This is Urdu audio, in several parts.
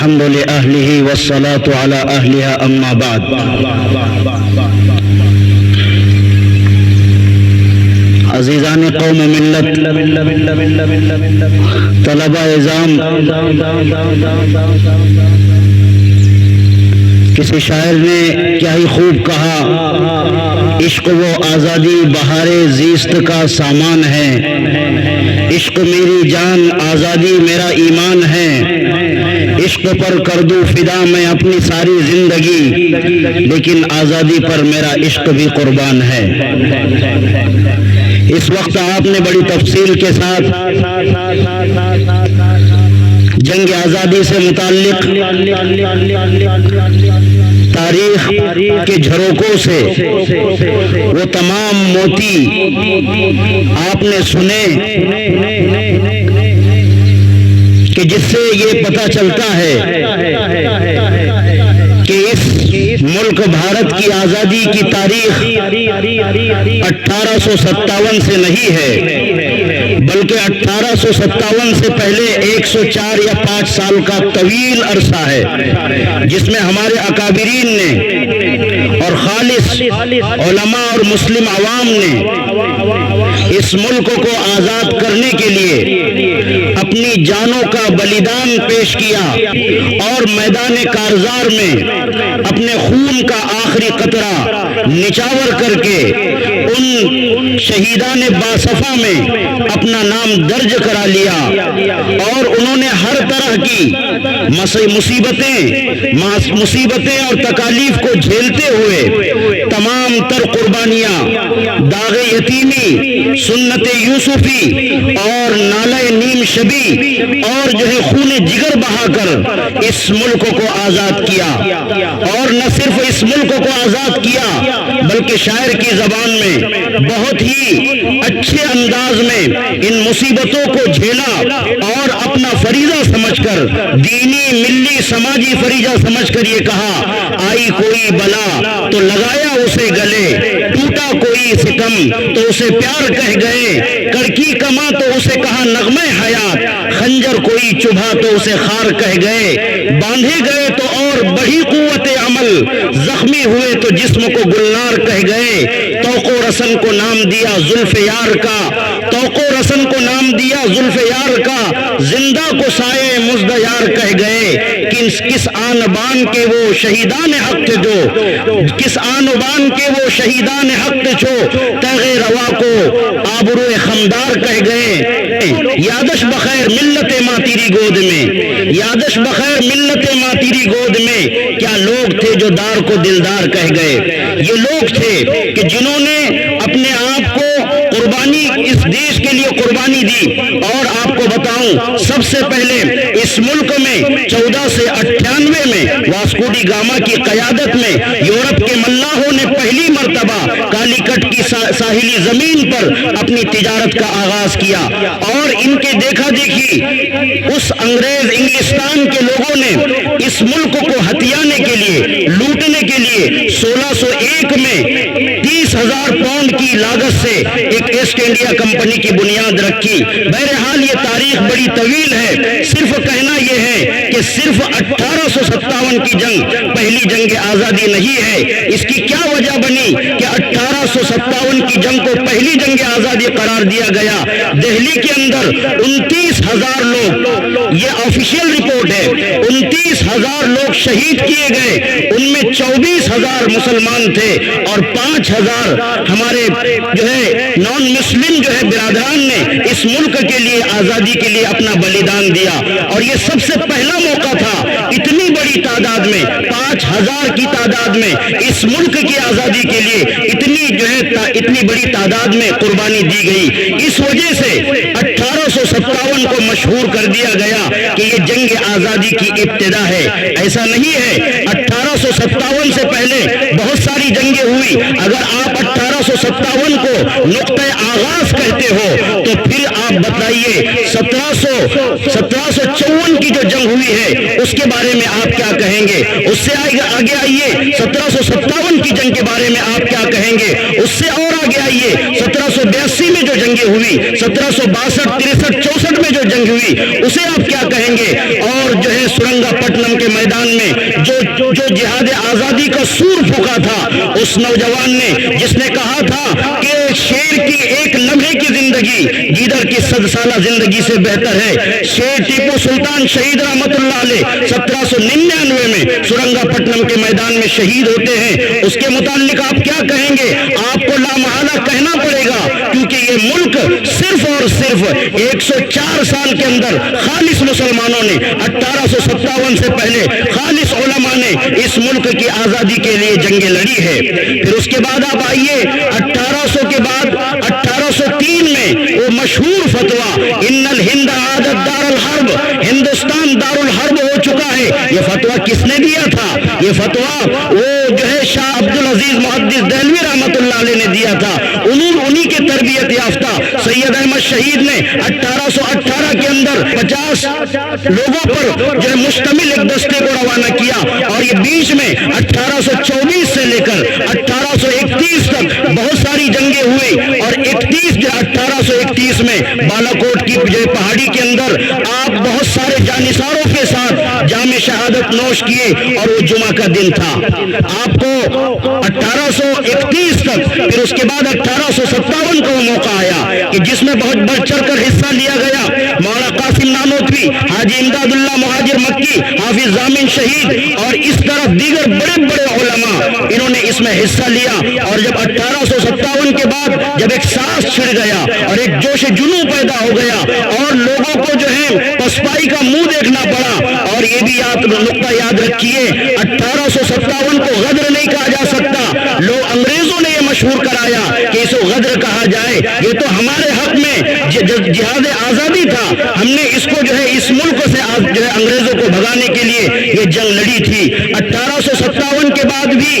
الحمد لأهله والصلاة على أهلها أما بعد. عزیزان قوم ملت، طلبہ اعظام، کسی شاعر نے کیا ہی خوب کہا، عشق وہ آزادی بہار زیست کا سامان ہے، عشق میری جان آزادی میرا ایمان ہے، عشق پر کر دوں فدا میں اپنی ساری زندگی، لیکن آزادی پر میرا عشق بھی قربان ہے. اس وقت آپ نے بڑی تفصیل کے ساتھ جنگ آزادی سے متعلق تاریخ کے جھروکوں سے وہ تمام موتی آپ نے سنے کہ جس سے یہ پتہ چلتا ہے کہ اس ملک بھارت کی آزادی کی تاریخ 1857 سے نہیں ہے، بلکہ 1857 سے پہلے 104 یا 5 سال کا طویل عرصہ ہے، جس میں ہمارے اکابرین نے اور خالص علماء اور مسلم عوام نے اس ملک کو آزاد کرنے کے لیے اپنی جانوں کا بلیدان پیش کیا اور میدان کارزار میں اپنے خون کا آخری قطرہ نچاور کر کے ان شہیدان باصفا میں اپنا نام درج کرا لیا، اور انہوں نے ہر طرح کی مصیبتیں اور تکالیف کو جھیلتے ہوئے تمام تر قربانیاں، داغ یتیمی، سنت یوسفی اور نالہ نیم شبی اور خون جگر بہا کر اس ملک کو آزاد کیا. اور نہ صرف اس ملک کو آزاد کیا بلکہ شاعر کی زبان میں بہت ہی اچھے انداز میں ان مصیبتوں کو جھیلا اور اپنا فریضہ سمجھ کر، دینی ملی سماجی فریضہ سمجھ کر یہ کہا، آئی کوئی بلا تو لگایا اسے گلے، ٹوٹا کوئی ستم تو اسے پیار کہہ گئے، کڑکی کما تو اسے کہا نغمہ حیات، خنجر کوئی چبھا تو اسے خار کہہ گئے، باندھے گئے تو اور بڑھی قوت عمل، زخمی ہوئے تو جسم کو گلنار کہہ گئے، توق و رسن کو نام دیا زلف یار کا، توق و رسن کو نام دیا زلف یار کا، زندہ کو سائے مزد یار کہہ گئے، کس آن بان کے وہ شہیدان حق تھے جو، کس آن بان کے وہ شہیدان حق تھے جو، تیغ روا کو آبرو خمدار کہہ گئے، یادش بخیر ملت ماں تیری گود میں، یادش بخیر ملت ماں تیری گود میں، کیا لوگ تھے جو دار کو دلدار کہہ گئے. یہ لوگ تھے کہ جنہوں نے اپنے آپ کو قربانی اس دیش کے لیے قربانی دی. اور آپ کو بتاؤں، سب سے پہلے اس ملک میں 1498 میں واسکو ڈی گاما کی قیادت میں یورپ کے ملاحوں نے پہلی مرتبہ کالی کٹ کی ساحلی زمین پر اپنی تجارت کا آغاز کیا، اور ان کے دیکھا دیکھی اس انگریز انگلستان کے لوگوں نے اس ملک کو ہتھیانے کے لیے، لوٹنے کے لیے 1601 میں 30,000 پاؤنڈ کی لاگت سے ایک ایسٹ انڈیا کمپنی کی بنیاد رکھی. بہرحال یہ تاریخ بڑی طویل ہے، صرف کہنا یہ ہے کہ صرف 1857 کی جنگ پہلی جنگ آزادی نہیں ہے. اس کی کیا وجہ بنی کہ 1857 کی جنگ کو پہلی جنگ آزادی قرار دیا گیا؟ دہلی کے اندر 29,000 لوگ، یہ آفیشیل رپورٹ ہے، 29,000 لوگ شہید کیے گئے، ان میں 24,000 مسلمان تھے اور 5,000 ہمارے نان مسلم برادران نے اس ملک کے لیے آزادی کے لیے اپنا بلیدان دیا. اور یہ سب سے پہلا موقع تھا اتنی بڑی تعداد میں، 5,000 کی تعداد میں اس ملک کی آزادی کے لیے اتنی بڑی تعداد میں قربانی دی گئی. اس وجہ سے 1857 کو مشہور کر دیا گیا کہ یہ جنگ آزادی کی ابتدا ہے. ایسا نہیں ہے، 1857 سے پہلے بہت ساری جنگیں ہوئی. اگر آپ 1857 کو نقطہ آغاز کہتے ہو تو پھر آپ بتائیے 1754 کی جو جنگ ہوئی ہے اس کے بارے میں آپ کیا کہیں گے؟ اس سے آگے آئیے 1757 کی جنگ کے بارے میں آپ کیا کہیں گے؟ اس سے اور آگے آئیے 1782 میں جو جنگیں ہوئی، 1762 63 64 میں جو جنگ ہوئی اسے آپ کیا کہیں گے؟ اور جو ہے سرنگا پٹنم کے میدان میں جو جہاد آزادی کا سور پھونکا تھا اس نوجوان نے، جس نے کہا تھا کہ شیر کی ایک لمحے کی زندگی گیدڑ کی 100 سالہ زندگی سے بہتر ہے، شیر ٹیپو سلطان شہید رحمت اللہ علیہ 1799 میں سرنگا پٹنم کے میدان میں شہید ہوتے ہیں، اس کے متعلق آپ کیا کہیں گے؟ آپ کو لامحالہ کہنا پڑے گا، کیونکہ یہ ملک صرف اور صرف 104 سال کے اندر خالص مسلمانوں نے 1857 سے پہلے خالص علماء نے اس ملک کی آزادی کے لیے جنگیں لڑی ہے۔ پھر اس کے بعد آپ آئیے 1800 کے بعد 1803 میں وہ مشہور فتویٰ ان الہند عادت دار الحرب، ہندوستان دار الحرب ہو چکا ہے، یہ فتویٰ کس نے دیا تھا؟ یہ فتویٰ وہ جو ہے شاہ عبدالعزیز محدث دہلوی رحمت اللہ علیہ نے دیا تھا، انہی کی تربیت یافتہ سید احمد شہید نے 1818 کے اندر 50 لوگوں پر جو ہے مشتمل ایک دستے کو روانہ کیا، اور یہ بیچ میں 1824 سے لے کر 1831 تک بہت ساری جنگیں ہوئی، اور 1831 میں بالاکوٹ کی جو پہاڑی کے اندر آپ بہت سارے جانثاروں کے ساتھ جام شہادت نوش کیے، اور وہ جمعہ کا دن تھا۔ آپ کو 1831 تک، پھر اس کے بعد 1857 کا وہ موقع آیا کہ جس میں بہت بڑھ چڑھ کر حصہ لیا گیا، مولانا قاسم نانوتوی، حاجی امداد اللہ مہاجر مکی، حافظ ضامن شہید، اور اس طرح دیگر بڑے بڑے علماء انہوں نے اس میں حصہ لیا، اور جب 1857 کے بعد جب ایک سانس چھڑ گیا اور ایک جوش جنوں پیدا ہو گیا، اور لوگوں کو جو ہے پسپائی کا منہ دیکھنا پڑا، اور یہ بھی نقطہ یاد رکھیے 1857 کو غدر نہیں کہا جا سکتا، لوگ انگریزوں نے یہ مشہور کرایا کہ اس کو غدر کہا جائے، یہ تو ہمارے حق میں جہاد آزادی تھا، ہم نے اس کو جو ہے اس ملک سے جو ہے انگریزوں کو بھگانے کے لیے یہ جنگ لڑی تھی۔ 1857 کے بعد بھی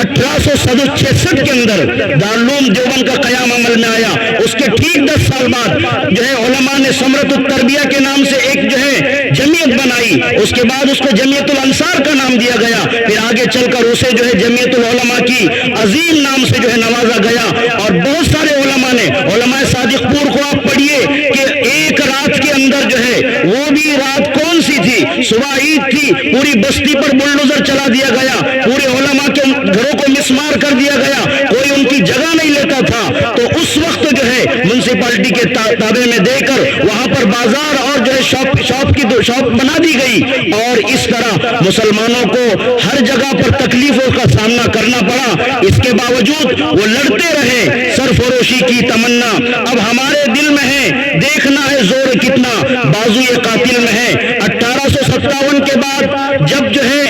1866 کے اندر دارالعلوم دیوبند کا قیام عمل میں آیا، اس کے ٹھیک 10 سال بعد جو ہے علماء نے ثمرۃ التربیہ کے نام سے ایک جو ہے جمعیت بنائی، اس کے بعد اس کو جمعیت الانصار کا نام دیا گیا، پھر آگے چل کر اسے جو ہے جمعیت العلماء کی عظیم نام سے جو ہے نوازا گیا، اور بہت سارے علماء نے، علماء صادق پور کو آپ پڑھیے کہ ایک رات کے اندر جو ہے، وہ بھی رات کون سی تھی؟ صبح عید تھی، پوری بستی پر بلڈوزر چلا دیا گیا، پورے علماء کے گھروں کو مسمار کر دیا گیا، کوئی ان کی جگہ نہیں لیتا تھا، تو اس وقت جو ہے میونسپلٹی کے تابع میں دے کر وہاں پر بازار اور جو ہے شاپ بنا دی گئی، اور اس طرح مسلمانوں کو ہر جگہ پر تکلیفوں کا سامنا کرنا پڑا، اس کے باوجود وہ لڑتے رہے، سرفروشی کی تمنا اب ہمارے دل میں ہے، دیکھنا ہے زور کتنا بازوئے قاتل میں ہے۔ 1857 کے بعد جب جو ہے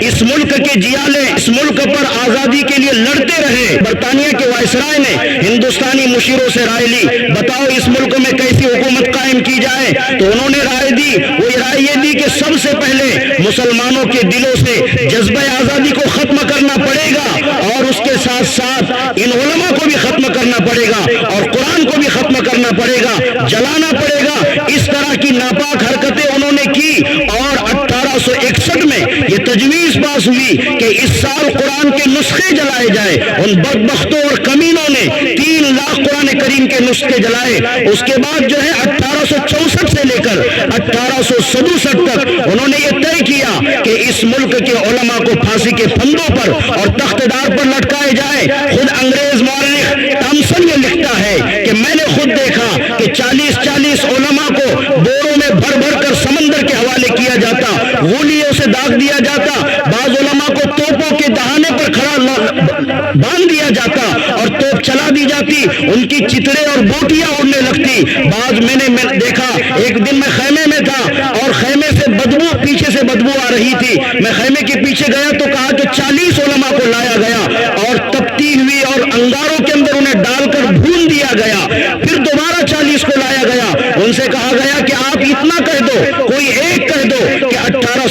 اس ملک کے جیالے اس ملک پر آزادی کے لیے لڑتے رہے، برطانیہ کے وائسرائے نے ہندوستانی مشیروں سے رائے لی، بتاؤ اس ملک میں کیسی حکومت قائم کی جائے، تو انہوں نے رائے دی، وہ رائے یہ دی کہ سب سے پہلے مسلمانوں کے دلوں سے جذبہ آزادی کو ختم کرنا پڑے گا، اور اس کے ساتھ ساتھ ان علماء کو بھی ختم کرنا پڑے گا، اور قرآن کو بھی ختم کرنا پڑے گا، جلانا پڑے گا۔ اس طرح کی ناپاک حرکتیں انہوں نے کی، اور 1861 میں یہ تجویز پاس ہوئی کہ اس سال قرآن کے نسخے جلائے جائے، ان بدبختوں اور کمینوں نے 3 لاکھ قرآن کریم کے نسخے جلائے۔ اس کے بعد جو ہے 1864 سے لے کر 1867 تک انہوں نے یہ طے کیا کہ اس ملک کے علماء کو پھانسی کے پھندوں پر اور تخت دار پر لٹکائے جائے۔ خود انگریز مورخ تامسن یہ لکھتا ہے کہ میں نے خود دیکھا کہ 40 علماء کو بوروں میں بھر بھر کر سمندر کے حوالے کیا جاتا، غولیوں سے داغ دیا جاتا، بعض علماء کو توپوں کے دہانے پر کھڑا باندھ دیا جاتا اور توپ چلا دی جاتی، ان کی چترے اور بوٹیاں اڑنے لگتی۔ بعض میں نے دیکھا، ایک دن میں خیمے میں تھا اور خیمے سے بدبو، پیچھے سے بدبو آ رہی تھی، میں خیمے کے پیچھے گیا تو کہا کہ 40 علماء کو لایا گیا اور تپتی ہوئی اور انگاروں کے اندر انہیں ڈال کر بھون دیا گیا، پھر دوبارہ 40 کو لایا گیا، ان سے کہا گیا کہ آپ اتنا کہہ دو، کوئی ایک کہہ دو کہ